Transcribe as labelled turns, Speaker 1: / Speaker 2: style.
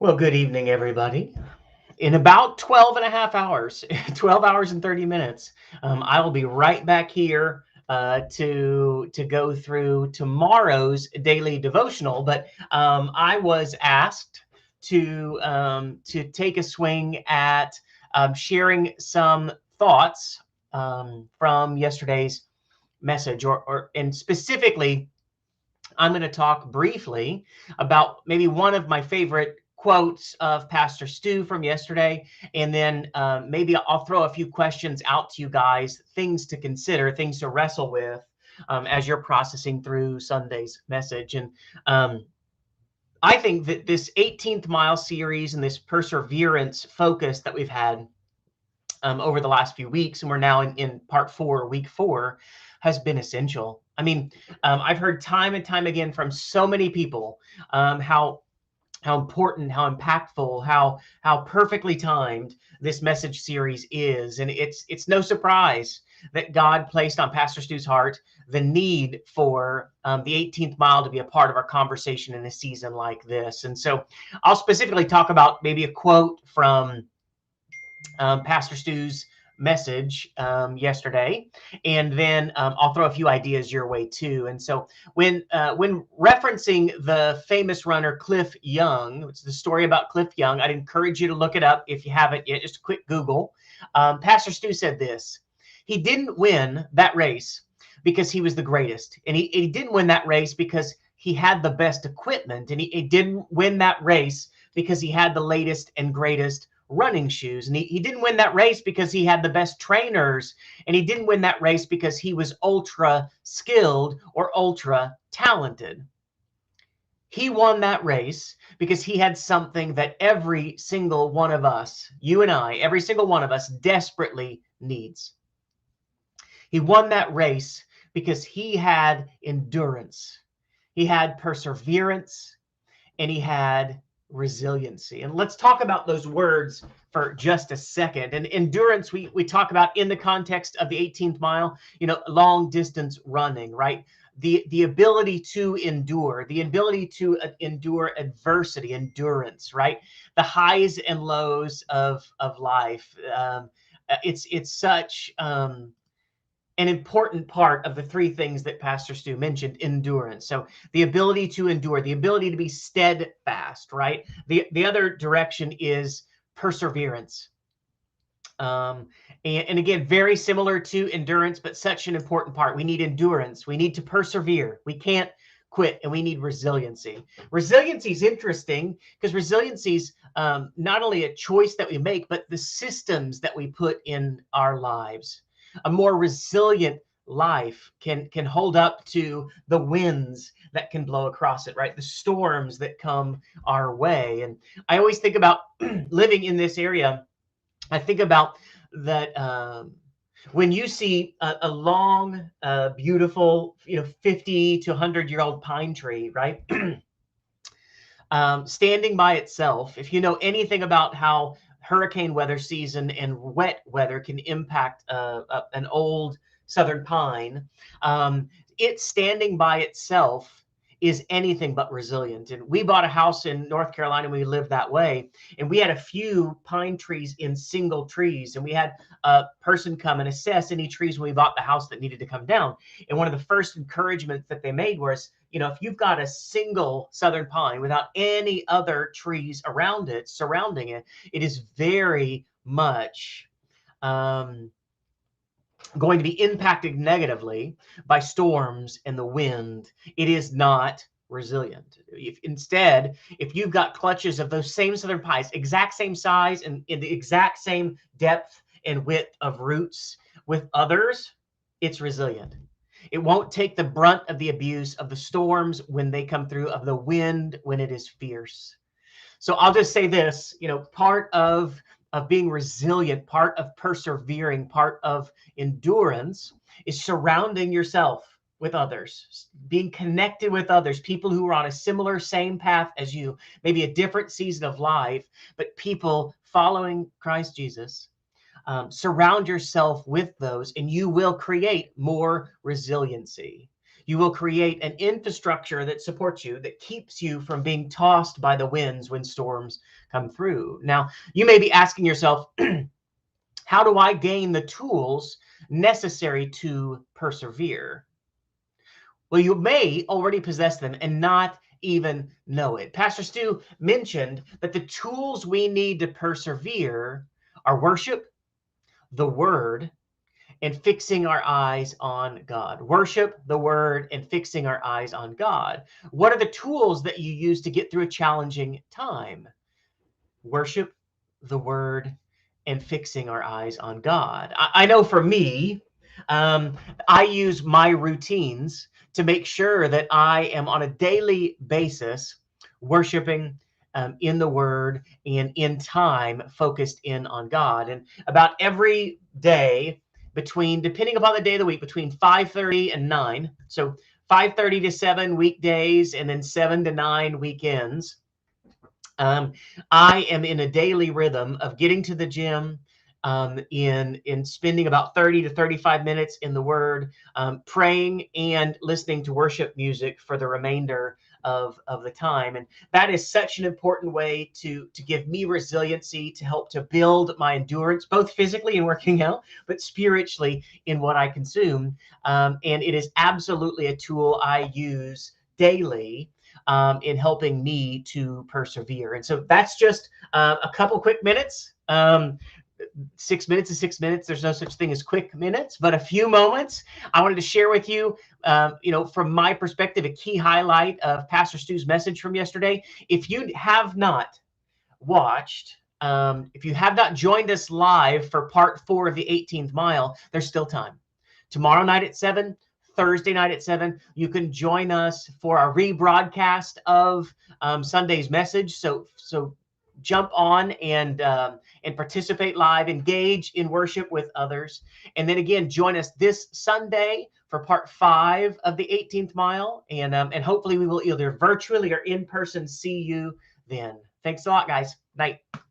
Speaker 1: Well, good evening, everybody. In about 12 and a half hours, 12 hours and 30 minutes, I will be right back here to go through tomorrow's daily devotional. But I was asked to take a swing at sharing some thoughts from yesterday's message, or and specifically I'm going to talk briefly about maybe one of my favorite quotes of Pastor Stu from yesterday. And then maybe I'll throw a few questions out to you guys, things to consider, things to wrestle with as you're processing through Sunday's message. And I think that this 18th mile series and this perseverance focus that we've had over the last few weeks, and we're now in part four, week four, has been essential. I mean, I've heard time and time again from so many people how important, how impactful, how perfectly timed this message series is, and it's no surprise that God placed on Pastor Stu's heart the need for the 18th mile to be a part of our conversation in a season like this. And so, I'll specifically talk about maybe a quote from Pastor Stu's message yesterday, and then I'll throw a few ideas your way too. And so when referencing the famous runner Cliff Young, it's the story about Cliff Young. I'd encourage you to look it up if you haven't yet. Just a quick Google. Pastor Stu said this: he didn't win that race because he was the greatest, and he didn't win that race because he had the best equipment, and he didn't win that race because he had the latest and greatest running shoes. And he didn't win that race because he had the best trainers. And he didn't win that race because he was ultra skilled or ultra talented. He won that race because he had something that every single one of us, you and I, every single one of us desperately needs. He won that race because he had endurance, he had perseverance, and he had resiliency. And let's talk about those words for just a second. And endurance, we talk about in the context of the 18th mile, long distance running, right? The ability to endure, the ability to endure adversity, endurance, right? The highs and lows of life. It's such an important part of the three things that Pastor Stu mentioned: endurance. So the ability to endure, the ability to be steadfast, right? The other direction is perseverance. And again, very similar to endurance, but such an important part. We need endurance. We need to persevere. We can't quit, and we need resiliency. Resiliency is interesting because resiliency is not only a choice that we make, but the systems that we put in our lives. A more resilient life can hold up to the winds that can blow across it, right? The storms that come our way. And I always think about living in this area. I think about that when you see a long, beautiful, 50 to 100-year-old pine tree, right? Standing by itself, if you know anything about how hurricane weather season and wet weather can impact an old southern pine, it standing by itself is anything but resilient. And we bought a house in North Carolina, and we lived that way. And we had a few pine trees in single trees, and we had a person come and assess any trees when we bought the house that needed to come down. And one of the first encouragements that they made was, if you've got a single southern pine without any other trees around it, surrounding it, it is very much going to be impacted negatively by storms and the wind. It is not resilient. If you've got clutches of those same southern pines, exact same size and in the exact same depth and width of roots with others, it's resilient. It won't take the brunt of the abuse of the storms when they come through, of the wind when it is fierce. So I'll just say this, part of being resilient, part of persevering, part of endurance is surrounding yourself with others, being connected with others, people who are on a similar, same path as you, maybe a different season of life, but people following Christ Jesus. Surround yourself with those, and you will create more resiliency. You will create an infrastructure that supports you, that keeps you from being tossed by the winds when storms come through. Now, you may be asking yourself, how do I gain the tools necessary to persevere? Well, you may already possess them and not even know it. Pastor Stu mentioned that the tools we need to persevere are worship, the word, and fixing our eyes on God. Worship, the word, and fixing our eyes on God. What are the tools that you use to get through a challenging time? Worship, the word, and fixing our eyes on God. I know for me, um, I use my routines to make sure that I am on a daily basis worshiping in the word and in time focused in on God. And about every day between, depending upon the day of the week, between 5:30 and 9. So 5:30 to 7 weekdays and then 7 to 9 weekends. I am in a daily rhythm of getting to the gym, in spending about 30 to 35 minutes in the Word, praying and listening to worship music for the remainder of the time. And that is such an important way to give me resiliency, to help to build my endurance, both physically in working out, but spiritually in what I consume. And it is absolutely a tool I use daily in helping me to persevere. And so that's just a couple quick minutes. 6 minutes is 6 minutes. There's no such thing as quick minutes, but a few moments. I wanted to share with you, from my perspective, a key highlight of Pastor Stu's message from yesterday. If you have not watched, if you have not joined us live for part 4 of the 18th mile, there's still time. Tomorrow night at 7, Thursday night at 7, you can join us for a rebroadcast of Sunday's message. So jump on and participate live, engage in worship with others. And then again, join us this Sunday for part 5 of the 18th mile. And hopefully we will either virtually or in person see you then. Thanks a lot, guys. Night.